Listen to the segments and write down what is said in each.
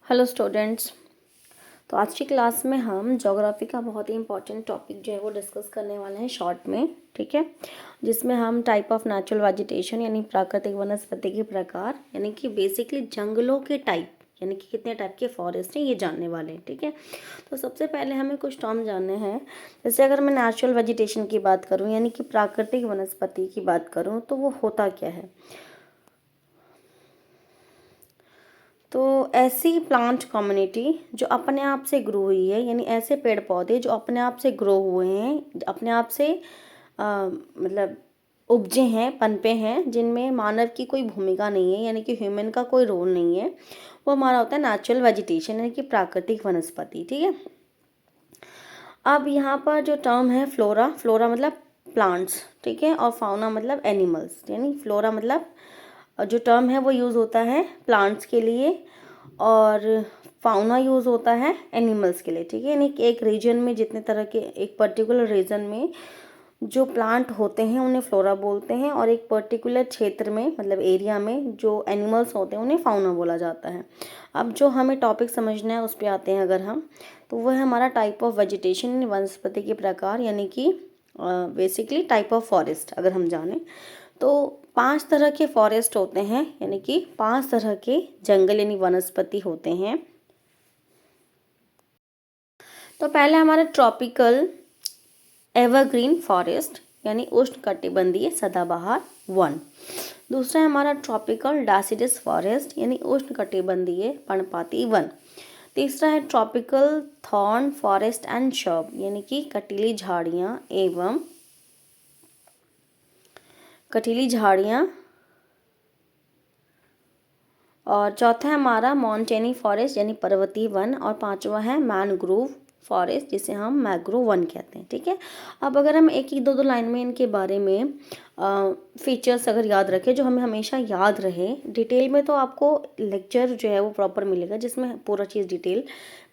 Hello students. तो आज की क्लास में हम ज्योग्राफी का बहुत ही इंपॉर्टेंट टॉपिक जो है वो डिस्कस करने वाले हैं शॉर्ट में, ठीक है। जिसमें हम टाइप ऑफ नेचुरल वेजिटेशन यानी प्राकृतिक वनस्पति के प्रकार यानी कि बेसिकली जंगलों के टाइप यानी कि कितने टाइप के फॉरेस्ट हैं ये जानने वाले हैं, ठीक है। तो सबसे पहले हमें कुछ टर्म जानने हैं। जैसे अगर मैं नेचुरल वेजिटेशन की बात करूँ यानी कि प्राकृतिक वनस्पति की बात करूँ तो वो होता क्या है। तो ऐसी प्लांट कम्युनिटी जो अपने आप से ग्रो हुई है यानी ऐसे पेड़ पौधे जो अपने आप से ग्रो हुए हैं, अपने आप से मतलब उपजे हैं, पनपे हैं, जिनमें मानव की कोई भूमिका नहीं है यानी कि ह्यूमन का कोई रोल नहीं है, वो हमारा होता है नेचुरल वेजिटेशन यानी कि प्राकृतिक वनस्पति, ठीक है। अब यहाँ पर जो टर्म है फ्लोरा, फ्लोरा मतलब प्लांट्स, ठीक है, और फाउना मतलब एनिमल्स। यानी फ्लोरा मतलब जो टर्म है वो यूज़ होता है प्लांट्स के लिए और फाउना यूज़ होता है एनिमल्स के लिए, ठीक है। यानी कि एक रीजन में जितने तरह के, एक पर्टिकुलर रीजन में जो प्लांट होते हैं उन्हें फ्लोरा बोलते हैं और एक पर्टिकुलर क्षेत्र में मतलब एरिया में जो एनिमल्स होते हैं उन्हें फाउना बोला जाता है। अब जो हमें टॉपिक समझना है उस पर आते हैं अगर हम, तो वो है हमारा टाइप ऑफ वेजिटेशन, वनस्पति के प्रकार यानी कि बेसिकली टाइप ऑफ फॉरेस्ट। अगर हम जानें तो 5 तरह के फॉरेस्ट होते हैं यानी कि 5 तरह के जंगल यानी वनस्पति होते हैं। तो पहले हमारा ट्रॉपिकल एवरग्रीन फॉरेस्ट यानी उष्णकटिबंधीय सदाबहार वन। दूसरा है हमारा ट्रॉपिकल डेसिडस फॉरेस्ट यानी उष्णकटिबंधीय पर्णपाती वन। तीसरा है tropical thorn forest and shrub यानी कि कटीली झाड़ियाँ एवं कटीली झाड़ियाँ। और चौथा है हमारा माउंटेनी फॉरेस्ट यानी पर्वतीय वन। और पांचवा है मैनग्रोव फॉरेस्ट जिसे हम मैग्रो वन कहते हैं, ठीक है। अब अगर हम एक एक दो लाइन में इनके बारे में फीचर्स अगर याद रखें जो हमें हमेशा याद रहे, डिटेल में तो आपको लेक्चर जो है वो प्रॉपर मिलेगा जिसमें पूरा चीज़ डिटेल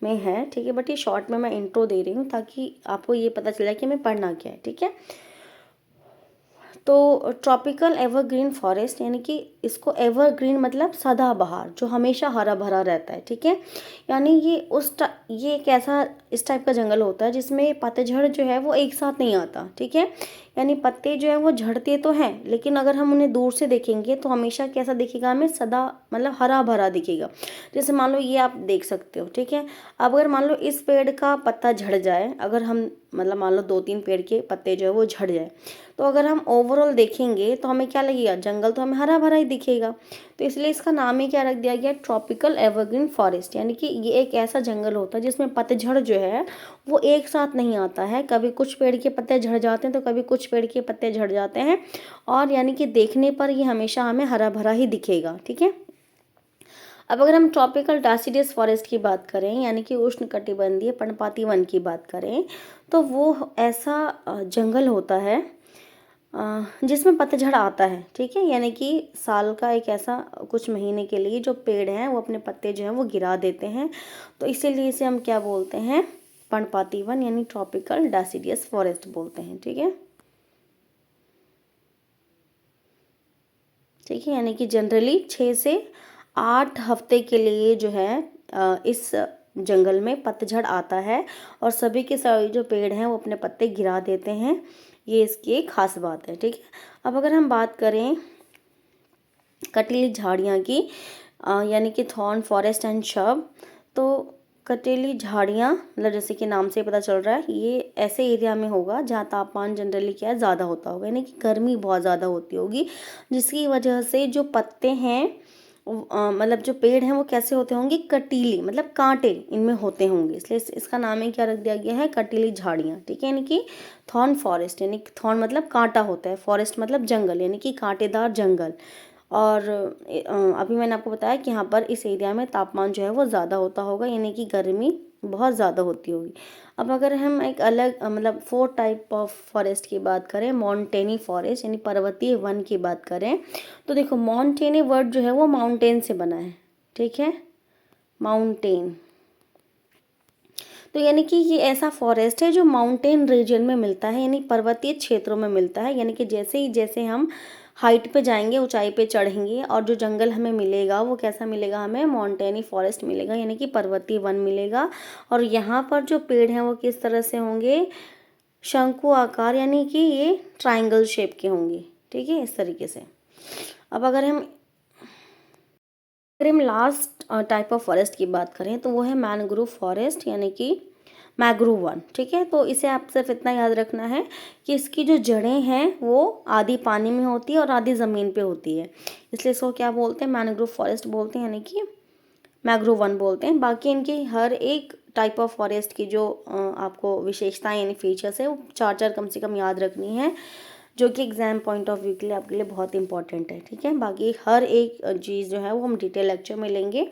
में है, ठीक है। बट ये शॉर्ट में मैं इंट्रो दे रही हूँ ताकि आपको ये पता चले कि हमें पढ़ना क्या है, ठीक है। तो ट्रॉपिकल एवरग्रीन फॉरेस्ट यानी कि इसको एवरग्रीन मतलब सदाबहार, जो हमेशा हरा भरा रहता है, ठीक है। यानी ये एक ऐसा इस टाइप का जंगल होता है जिसमें पतझड़ जो है वो एक साथ नहीं आता, ठीक है। यानी पत्ते जो है वो झड़ते तो हैं लेकिन अगर हम उन्हें दूर से देखेंगे तो हमेशा कैसा दिखेगा, हमें सदा मतलब हरा भरा दिखेगा। जैसे मान लो ये आप देख सकते हो, ठीक है। अब अगर मान लो इस पेड़ का पत्ता झड़ जाए, अगर हम मतलब मान लो 2-3 पेड़ के पत्ते जो है वो झड़ जाए, तो अगर हम ओवरऑल देखेंगे तो हमें क्या लगेगा, जंगल तो हमें हरा भरा ही दिखेगा। तो इसलिए इसका नाम ही क्या रख दिया गया, ट्रॉपिकल एवरग्रीन फॉरेस्ट। यानी कि ये एक ऐसा जंगल होता है जिसमें पतझड़ जो है वो एक साथ नहीं आता है, कभी कुछ पेड़ के पत्ते झड़ जाते हैं तो कभी कुछ पेड़ के पत्ते झड़ जाते हैं, और यानी कि देखने पर ये हमेशा हमें हरा भरा ही दिखेगा, ठीक है। अब अगर हम ट्रॉपिकल डेसिडस फॉरेस्ट की बात करें यानी कि उष्णकटिबंधीय पर्णपाती वन की बात करें, तो वो ऐसा जंगल होता है जिसमें पतझड़ आता है, ठीक है। यानी कि साल का एक ऐसा कुछ महीने के लिए जो पेड़ हैं वो अपने पत्ते जो हैं वो गिरा देते हैं, तो इसीलिए इसे हम क्या बोलते हैं, पर्णपाती वन यानी ट्रॉपिकल डेसिडियस फॉरेस्ट बोलते हैं, ठीक है। ठीक है, यानी कि जनरली 6 से 8 हफ्ते के लिए जो है इस जंगल में पतझड़ आता है और सभी के सभी जो पेड़ हैं वो अपने पत्ते गिरा देते हैं, ये इसकी एक खास बात है, ठीक है। अब अगर हम बात करें कटीली झाड़ियाँ की यानी कि थॉर्न फॉरेस्ट एंड शब, तो कटीली झाड़ियाँ मतलब जैसे कि नाम से पता चल रहा है ये ऐसे एरिया में होगा जहाँ तापमान जनरली क्या है, ज़्यादा होता होगा, यानी कि गर्मी बहुत ज़्यादा होती होगी, जिसकी वजह से जो पत्ते हैं मतलब जो पेड़ हैं वो कैसे होते होंगे, कटीली मतलब कांटे इनमें होते होंगे, इसलिए इसका नाम ही क्या रख दिया गया है, कटीली झाड़ियाँ, ठीक है। यानी कि थॉर्न फॉरेस्ट यानी कि थॉर्न मतलब कांटा होता है, फॉरेस्ट मतलब जंगल यानी कि कांटेदार जंगल। और अभी मैंने आपको बताया कि यहाँ पर इस एरिया में तापमान जो है वो ज़्यादा होता होगा यानी कि गर्मी बहुत ज़्यादा होती होगी। अब अगर हम एक अलग मतलब 4 टाइप ऑफ फॉरेस्ट की बात करें, माउंटेनी फॉरेस्ट यानी पर्वतीय वन की बात करें, तो देखो माउंटेनी वर्ड जो है वो माउंटेन से बना है, ठीक है, माउंटेन। तो यानी कि ये ऐसा फॉरेस्ट है जो माउंटेन रीजन में मिलता है यानी पर्वतीय क्षेत्रों में मिलता है, यानी कि जैसे ही जैसे हम हाइट पे जाएंगे, ऊंचाई पे चढ़ेंगे, और जो जंगल हमें मिलेगा वो कैसा मिलेगा, हमें माउंटेनी फॉरेस्ट मिलेगा, यानी कि पर्वतीय वन मिलेगा। और यहाँ पर जो पेड़ हैं वो किस तरह से होंगे, शंकु आकार, यानी कि ये ट्राइंगल शेप के होंगे, ठीक है, इस तरीके से। अब अगर हम लास्ट टाइप ऑफ फॉरेस्ट की बात करें तो वो है मैनग्रोव फॉरेस्ट, यानी कि मैंग्रोव वन, ठीक है। तो इसे आप सिर्फ इतना याद रखना है कि इसकी जो जड़ें हैं वो आधी पानी में होती है और आधी ज़मीन पे होती है, इसलिए इसको क्या बोलते हैं, मैनग्रोव फॉरेस्ट बोलते हैं, यानी कि मैंग्रोव वन बोलते हैं। बाकी इनकी हर एक टाइप ऑफ फॉरेस्ट की जो आपको विशेषताएं यानी फीचर्स है वो चार चार कम से कम याद रखनी है, जो कि एग्जाम पॉइंट ऑफ व्यू के लिए आपके लिए बहुत इंपॉर्टेंट है, ठीक है। बाकी हर एक चीज़ जो है वो हम डिटेल लेक्चर में लेंगे।